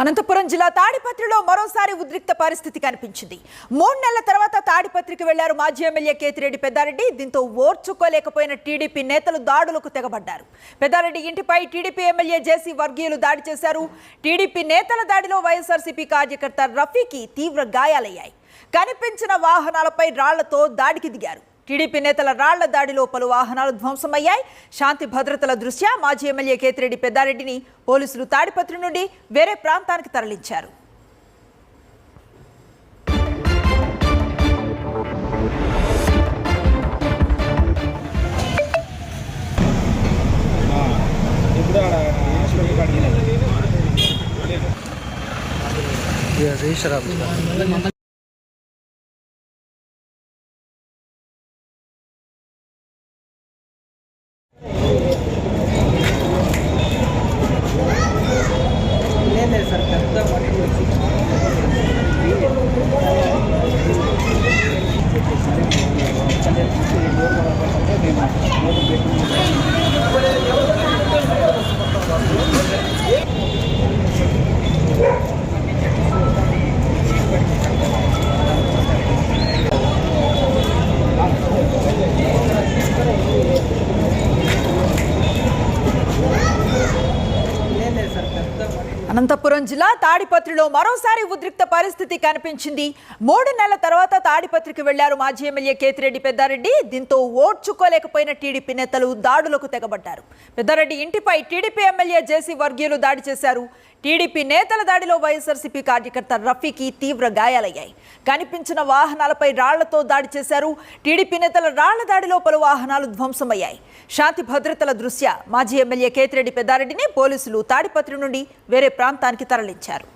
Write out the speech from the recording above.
అనంతపురం జిల్లా తాడిపత్రిలో మరోసారి ఉద్రిక్త పరిస్థితి కనిపించింది. 3 నెలల తర్వాత తాడిపత్రికి వెళ్లారు మాజీ ఎమ్మెల్యే కేతిరెడ్డి పెద్దారెడ్డి. దీంతో ఓర్చుకోలేకపోయిన టీడీపీ నేతలు దాడులకు తెగబడ్డారు. పెద్దారెడ్డి ఇంటిపై టీడీపీ ఎమ్మెల్యే జేసీ వర్గీయులు దాడి చేశారు. టీడీపీ నేతల దాడిలో వైఎస్ఆర్సీపీ కార్యకర్త రఫీకి తీవ్ర గాయాలయ్యాయి. కనిపించిన వాహనాలపై రాళ్లతో దాడికి దిగారు. టీడీపీ నేతల రాళ్ల దాడిలో పలు వాహనాలు ధ్వంసమయ్యాయి. శాంతి భద్రతల దృష్ట్యా మాజీ ఎమ్మెల్యే కేతిరెడ్డి పెద్దారెడ్డిని పోలీసులు తాడిపత్రి నుండి వేరే ప్రాంతానికి తరలించారు. అనంతపురం జిల్లా తాడిపత్రిలో మరోసారి ఉద్రిక్త పరిస్థితి కనిపించింది. 3 నెలల తర్వాత తాడిపత్రికి వెళ్లారు మాజీ ఎమ్మెల్యే కేతిరెడ్డి పెద్దారెడ్డి. దీంతో ఓర్చుకోలేకపోయిన టీడీపీ నేతలు దాడులకు తెగబడ్డారు. పెద్దారెడ్డి ఇంటిపై టీడీపీ ఎమ్మెల్యే జేసీ వర్గీయులు దాడి చేశారు. టీడీపీ నేతల దాడిలో వైఎస్ఆర్సీపీ కార్యకర్త రఫీకి తీవ్ర గాయాలయ్యాయి. కనిపించిన వాహనాలపై రాళ్లతో దాడి చేశారు. టీడీపీ నేతల రాళ్ల దాడిలో పలు వాహనాలు ధ్వంసమయ్యాయి. శాంతి భద్రతల దృష్ట్యా మాజీ ఎమ్మెల్యే కేతిరెడ్డి పెద్దారెడ్డిని పోలీసులు తాడిపత్రి నుండి వేరే ప్రాంతానికి తరలించారు.